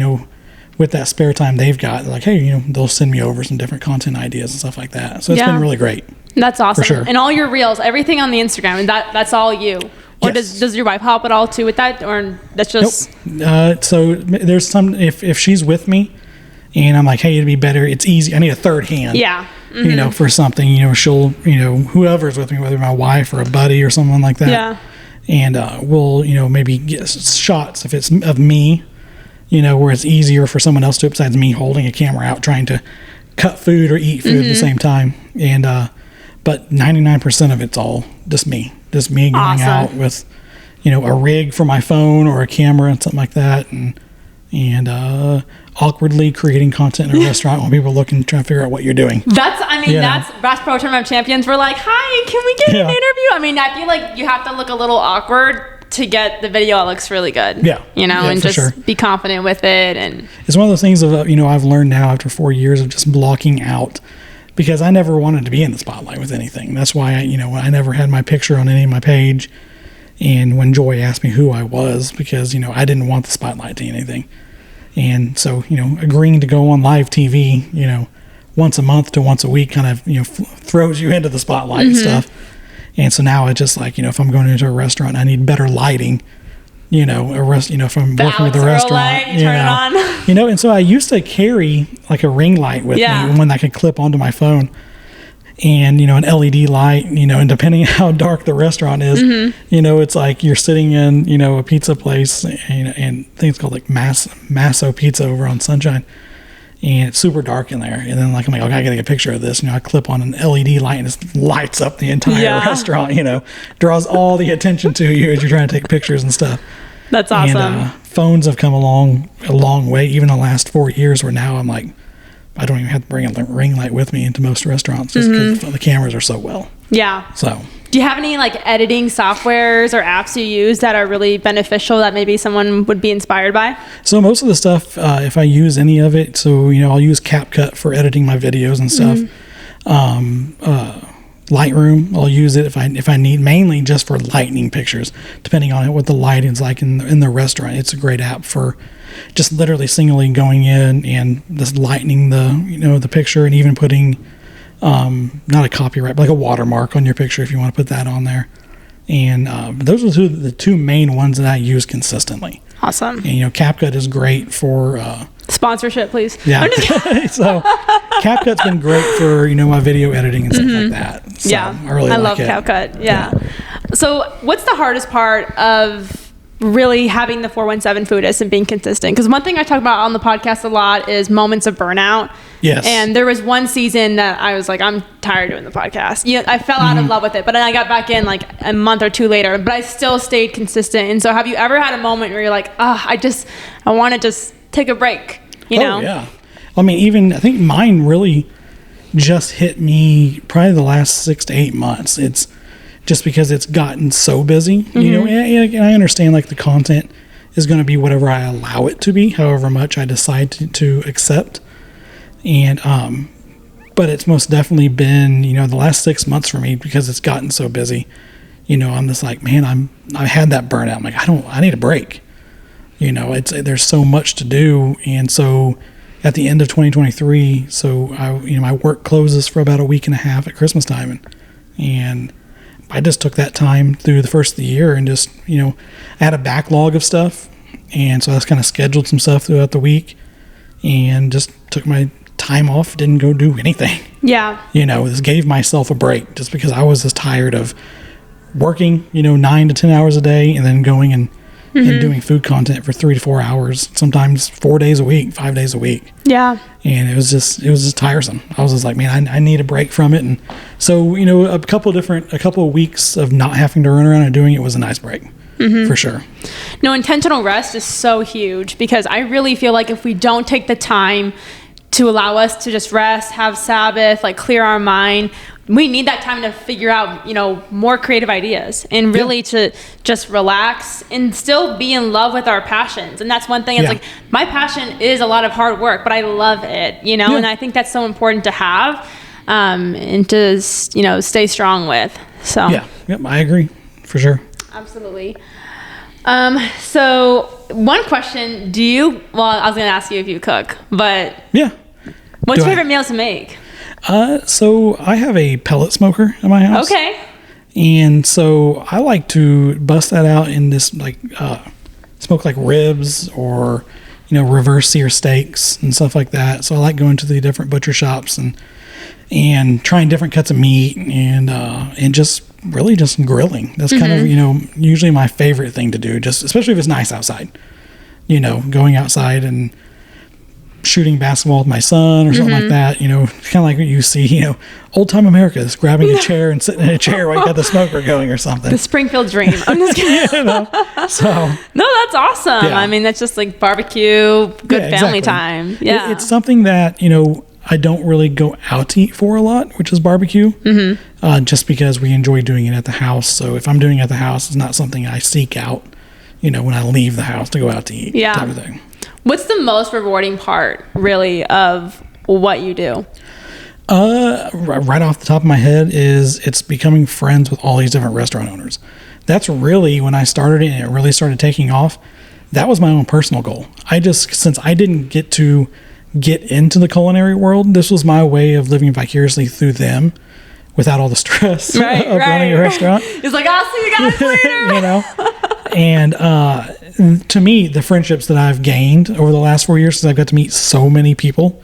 with that spare time they've got, like, hey, they'll send me over some different content ideas and stuff like that. So it's been really great. That's awesome. For sure. And all your reels, everything on the Instagram, and that's all you. Or does your wife help at all too with that, or that's just? Nope. So there's some, if she's with me, and I'm like, hey, it'd be better. It's easy. I need a third hand. Yeah. For something. She'll, whoever's with me, whether my wife or a buddy or someone like that. Yeah. And we'll, maybe get shots if it's of me, where it's easier for someone else to, besides me holding a camera out trying to cut food or eat food at the same time. And but 99% of it's all just me going out with, a rig for my phone or a camera and something like that, and and awkwardly creating content in a restaurant when people are looking, trying to figure out what you're doing. That's Yeah. Bass Pro Tournament of Champions. We're like, hi, can we get an Yeah. interview? I mean, I feel like you have to look a little awkward to get the video that looks really good. Yeah. You know, Yeah, and for just sure. be confident with it. And It's one of those things of, I've learned now after 4 years of just blocking out, because I never wanted to be in the spotlight with anything. That's why I never had my picture on any of my page. And when Joy asked me who I was, because, I didn't want the spotlight to anything. And so, agreeing to go on live TV, once a month to once a week kind of, throws you into the spotlight and stuff. And so now it's just like, if I'm going into a restaurant, I need better lighting, if I'm working with a restaurant, light, you turn it on. and so I used to carry like a ring light with me, one that I could clip onto my phone, and, an LED light, and depending on how dark the restaurant is, it's like you're sitting in, a pizza place, and I think it's called like Masso Pizza over on Sunshine. And it's super dark in there. And then I'm like, okay, I gotta get a picture of this. I clip on an LED light and it lights up the entire restaurant, draws all the attention to you as you're trying to take pictures and stuff. That's awesome. And phones have come a long way, even the last 4 years, where now I'm like, I don't even have to bring a ring light with me into most restaurants just because the cameras are so well. Yeah. So. Do you have any like editing softwares or apps you use that are really beneficial that maybe someone would be inspired by? So most of the stuff, if I use any of it, so, I'll use CapCut for editing my videos and stuff. Lightroom, I'll use it if I need, mainly just for lightning pictures, depending on what the lighting's like in the restaurant. It's a great app for just literally singly going in and just lightening the picture, and even putting not a copyright, but like a watermark on your picture if you want to put that on there. And those are the two main ones that I use consistently. Awesome. And CapCut is great for sponsorship, please. Yeah. So CapCut's been great for my video editing and stuff like that. So I love CapCut. Yeah. So what's the hardest part of really having the 417 Foodist and being consistent? Because one thing I talk about on the podcast a lot is moments of burnout. Yes. And there was one season that I was like, I'm tired of doing the podcast. I fell out of love with it, but then I got back in like a month or two later, but I still stayed consistent. And so have you ever had a moment where you're like, I want to just take a break, you know? Yeah. I mean, I think mine really just hit me probably the last 6 to 8 months. It's just because it's gotten so busy, and I understand like the content is going to be whatever I allow it to be, however much I decide to accept. And, but it's most definitely been, the last 6 months for me, because it's gotten so busy, I'm just like, man, I had that burnout. I'm like, I need a break. There's so much to do. And so at the end of 2023, so my work closes for about a week and a half at Christmas time. And I just took that time through the first of the year and just, I had a backlog of stuff. And so I just kind of scheduled some stuff throughout the week and just took my time off, didn't go do anything. Yeah. Just gave myself a break just because I was just tired of working, 9 to 10 hours a day, and then going and doing food content for 3 to 4 hours, sometimes 4 days a week, 5 days a week. Yeah. And it was just tiresome. I was just like, man, I need a break from it. And so, a couple of weeks of not having to run around and doing it was a nice break. For sure. No, intentional rest is so huge, because I really feel like if we don't take the time to allow us to just rest, have Sabbath, like clear our mind, we need that time to figure out, more creative ideas, and really to just relax and still be in love with our passions. And that's one thing. It's like, my passion is a lot of hard work, but I love it, and I think that's so important to have, and to, stay strong with. So Yep, I agree for sure. Absolutely. So one question, I was going to ask you if you cook, but what's your favorite meal to make? So I have a pellet smoker in my house. Okay. And so I like to bust that out and just like smoke like ribs or, reverse sear steaks and stuff like that. So I like going to the different butcher shops and trying different cuts of meat and just really just grilling. That's kind of, usually my favorite thing to do, just especially if it's nice outside, going outside and shooting basketball with my son or something like that, kind of like what you see, old time America is grabbing a chair and sitting in a chair while you got the smoker going or something. The Springfield dream. I'm just kidding. So no, that's awesome. Yeah. I mean, that's just like barbecue, good family exactly. time. Yeah. It's something that, I don't really go out to eat for a lot, which is barbecue, just because we enjoy doing it at the house. So if I'm doing it at the house, it's not something I seek out, when I leave the house to go out to eat type of thing. What's the most rewarding part, really, of what you do? Right off the top of my head it's becoming friends with all these different restaurant owners. That's really when I started it and it really started taking off. That was my own personal goal. Since I didn't get to get into the culinary world, this was my way of living vicariously through them without all the stress of running a restaurant. It's like, I'll see you guys later. And to me, the friendships that I've gained over the last 4 years, since I've got to meet so many people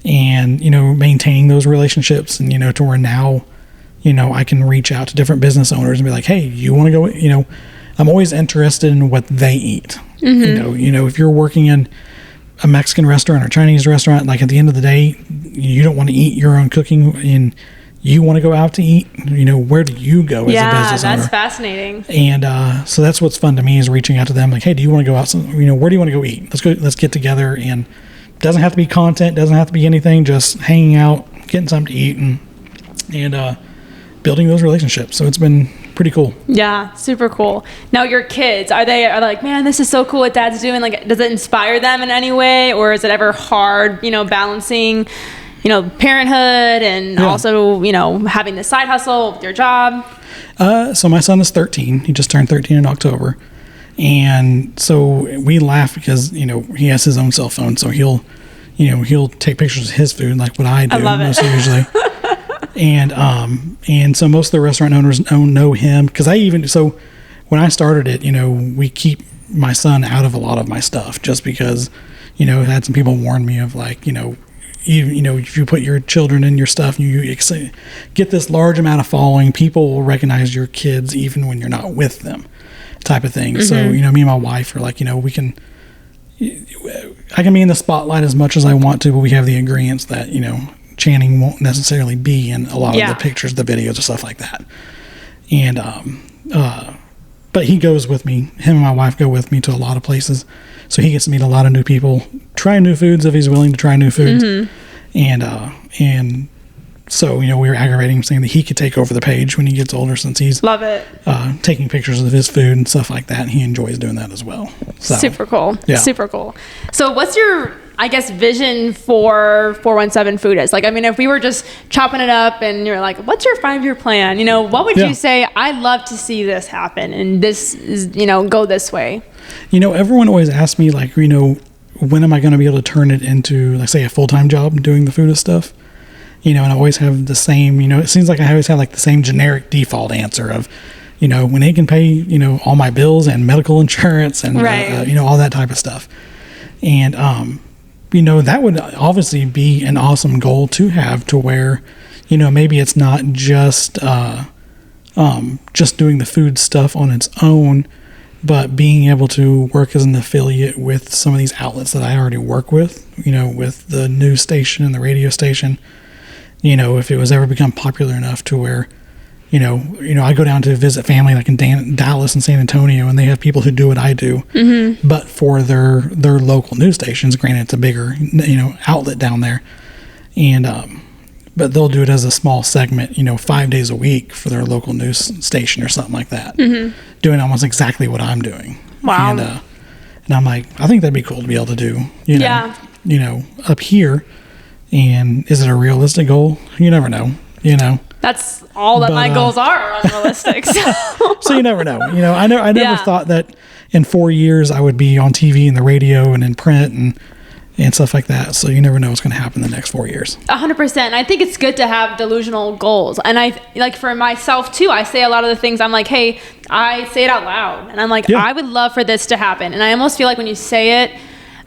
and, maintaining those relationships and, to where now, I can reach out to different business owners and be like, hey, you want to go, I'm always interested in what they eat. If you're working in a Mexican restaurant or Chinese restaurant, like at the end of the day, you don't want to eat your own cooking and you want to go out to eat, where do you go as a business owner? Yeah, that's fascinating. And so that's what's fun to me is reaching out to them like, hey, do you want to go out? Where do you want to go eat? Let's get together. And it doesn't have to be content, doesn't have to be anything, just hanging out, getting something to eat and building those relationships. So it's been pretty cool. Yeah, super cool. Now your kids, are they like, man, this is so cool what dad's doing? Like, does it inspire them in any way? Or is it ever hard, balancing, parenthood and also, having the side hustle with your job? So my son is 13. He just turned 13 in October. And so we laugh because, he has his own cell phone. So he'll take pictures of his food like what I do. I love it. Usually. And so most of the restaurant owners don't know him because so when I started it, we keep my son out of a lot of my stuff just because, I had some people warn me of like, if you put your children in your stuff and you get this large amount of following, people will recognize your kids even when you're not with them type of thing. So, me and my wife are like, I can be in the spotlight as much as I want to, but we have the agreements that, Channing won't necessarily be in a lot of the pictures, the videos, and stuff like that. And, but he goes with me. Him and my wife go with me to a lot of places. So he gets to meet a lot of new people, try new foods if he's willing to try new foods. And so, we were aggravating him saying that he could take over the page when he gets older since he's love it. Taking pictures of his food and stuff like that. And he enjoys doing that as well. So, super cool. Yeah. Super cool. So what's your, vision for 417 Food is? Like, if we were just chopping it up and you're like, what's your 5-year plan? What would you say? I'd love to see this happen and this is, go this way. Everyone always asks me like, when am I going to be able to turn it into, like, say, a full-time job doing the food and stuff? And I always have the same, it seems like I always have like the same generic default answer of, when they can pay, all my bills and medical insurance and, all that type of stuff. And, that would obviously be an awesome goal to have to where, maybe it's not just doing the food stuff on its own, but being able to work as an affiliate with some of these outlets that I already work with, with the news station and the radio station. If it was ever become popular enough to where, I go down to visit family like in Dallas and San Antonio, and they have people who do what I do, but for their local news stations. Granted, it's a bigger, outlet down there, and but they'll do it as a small segment, 5 days a week for their local news station or something like that, doing almost exactly what I'm doing. Wow. And I'm like, I think that'd be cool to be able to do, up here. And is it a realistic goal? You never know, That's all that my goals are unrealistic. So you never know. I never thought that in 4 years I would be on TV and the radio and in print and stuff like that. So you never know what's going to happen in the next 4 years. 100%. I think it's good to have delusional goals. And I, like, for myself too, I say a lot of the things, I'm like, hey, I say it out loud. And I'm like, I would love for this to happen. And I almost feel like when you say it,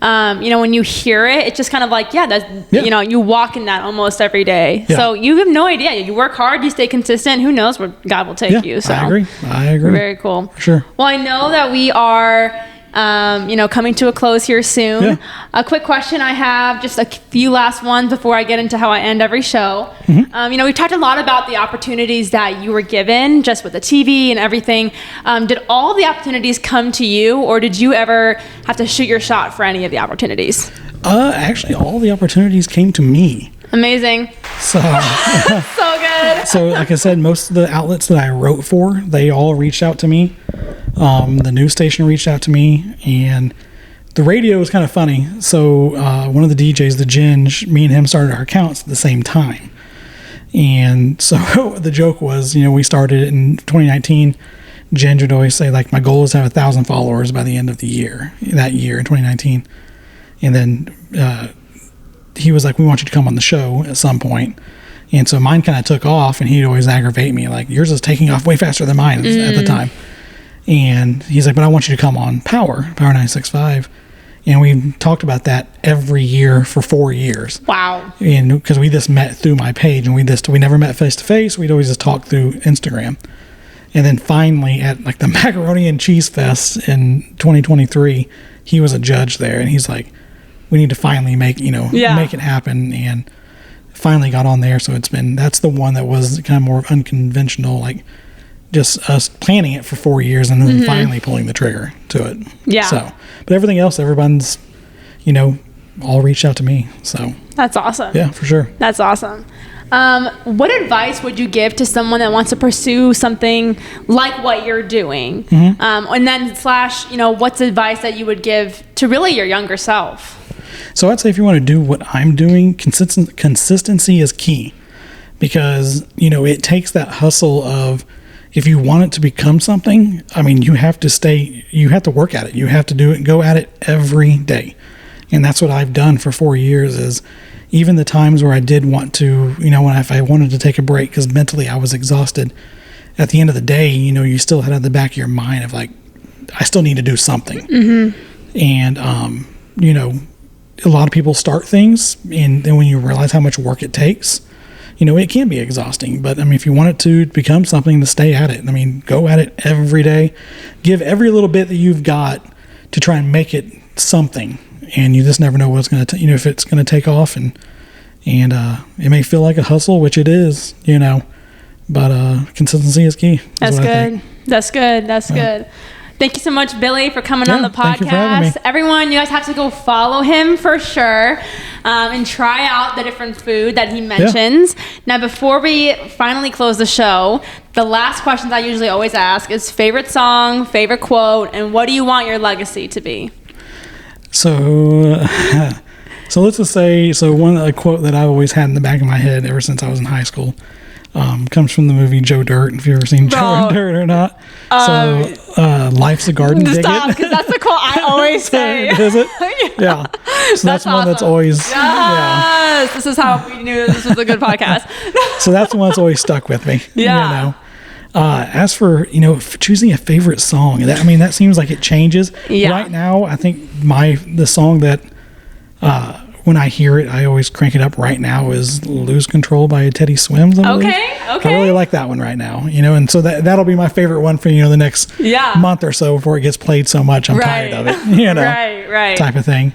when you hear it, it's just kind of like, you walk in that almost every day. Yeah. So you have no idea. You work hard, you stay consistent. Who knows where God will take you. So I agree. Very cool. Sure. Well, I know that we are coming to a close here soon. Yeah. A quick question I have, just a few last ones before I get into how I end every show. Mm-hmm. We've talked a lot about the opportunities that you were given just with the TV and everything. Did all the opportunities come to you, or did you ever have to shoot your shot for any of the opportunities? Actually, all the opportunities came to me. Amazing. So, So good. so like I said, most of the outlets that I wrote for, they all reached out to me. The news station reached out to me, and the radio was kind of funny. So one of the DJs, the Ginge, me and him started our accounts at the same time. And so the joke was, we started it in 2019. Ginge would always say, like, my goal is to have 1,000 followers by the end of the year, that year in 2019. And then he was like, we want you to come on the show at some point. And so mine kind of took off, and he'd always aggravate me, like, yours is taking off way faster than mine at the time. And he's like, but I want you to come on Power 965. And we talked about that every year for 4 years. Wow. And because we just met through my page, and we never met face to face. We'd always just talk through Instagram. And then finally at like the Macaroni and Cheese Fest in 2023, he was a judge there, and he's like, we need to finally make it happen. And finally got on there. So that's the one that was kind of more unconventional, like just us planning it for 4 years and then finally pulling the trigger to it. Yeah. So, but everything else, everyone's, all reached out to me. So That's awesome. yeah, for sure. That's awesome. What advice would you give to someone that wants to pursue something like what you're doing? And then what's advice that you would give to really your younger self? So I'd say if you want to do what I'm doing, consistency is key, because, it takes that hustle of, if you want it to become something, you have to work at it. You have to do it and go at it every day. And that's what I've done for 4 years, is even the times where I did want to, if I wanted to take a break because mentally I was exhausted, at the end of the day, you still had at the back of your mind of like, I still need to do something. And, a lot of people start things, and then when you realize how much work it takes, it can be exhausting. But if you want it to become something, to stay at it. Go at it every day. Give every little bit that you've got to try and make it something. And you just never know what's going to, if it's going to take off. And it may feel like a hustle, which it is, but consistency is key. That's good. That's good. Thank you so much, Billy, for coming on the podcast. Thank you for having me. Everyone, you guys have to go follow him for sure, and try out the different food that he mentions. Yeah. Now, before we finally close the show, the last questions I usually always ask is favorite song, favorite quote, and what do you want your legacy to be? So let's just say, a quote that I've always had in the back of my head ever since I was in high school, comes from the movie Joe Dirt. If you've ever seen Joe Dirt or not. Life's a garden. Stop, because that's the quote I always say. Is it? Yeah. So that's one that's always. Yes. Yeah. This is how we knew this was a good podcast. So that's the one that's always stuck with me. Yeah. As for, choosing a favorite song, that seems like it changes. Yeah. Right now, I think the song that, when I hear it, I always crank it up right now is Lose Control by Teddy Swims. Okay. I really like that one right now, and so that'll be my favorite one for, the next month or so before it gets played so much. I'm tired of it, right. type of thing.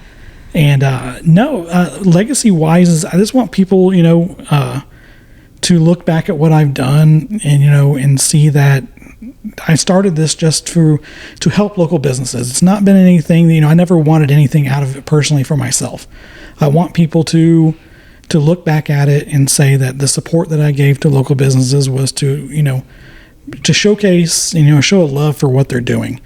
And, legacy wise is I just want people, to look back at what I've done and, and see that I started this just to help local businesses. It's not been anything that, I never wanted anything out of it personally for myself. I want people to look back at it and say that the support that I gave to local businesses was to showcase, show a love for what they're doing.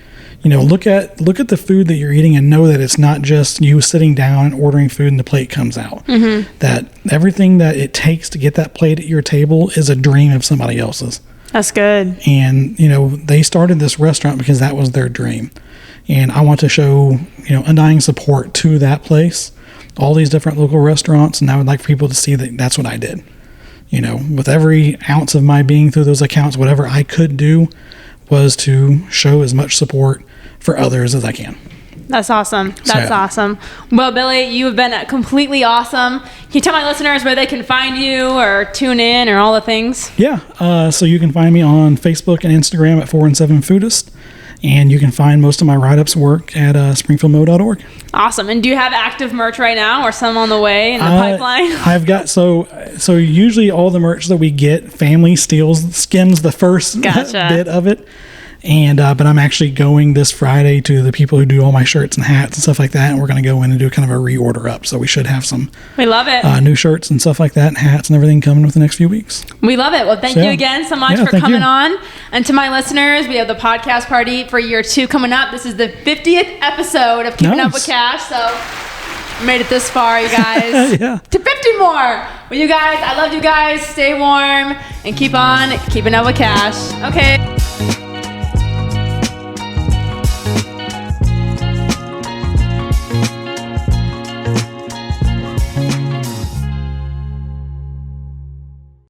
Look at the food that you're eating and know that it's not just you sitting down and ordering food and the plate comes out. That everything that it takes to get that plate at your table is a dream of somebody else's. That's good. And, they started this restaurant because that was their dream. And I want to show, undying support to that place, all these different local restaurants. And I would like for people to see that that's what I did. With every ounce of my being through those accounts, whatever I could do was to show as much support for others as I can. That's awesome. Awesome. Well, Billy, you have been completely awesome. Can you tell my listeners where they can find you or tune in or all the things? Yeah. So you can find me on Facebook and Instagram at 417 Foodist. And you can find most of my write-ups work at springfieldmo.org. Awesome. And do you have active merch right now or some on the way in the pipeline? I've got, so usually all the merch that we get, family skims the first bit of it. And but I'm actually going this Friday to the people who do all my shirts and hats and stuff like that, and we're going to go in and do kind of a reorder up. So we should have some. We love it. New shirts and stuff like that, and hats and everything coming with the next few weeks. We love it. Well, thank you again so much for coming on. And to my listeners, we have the podcast party for year 2 coming up. This is the 50th episode of Keeping Up with Cash. So made it this far, you guys. To 50 more. Well, you guys, I love you guys. Stay warm and keep on keeping up with Cash. Okay.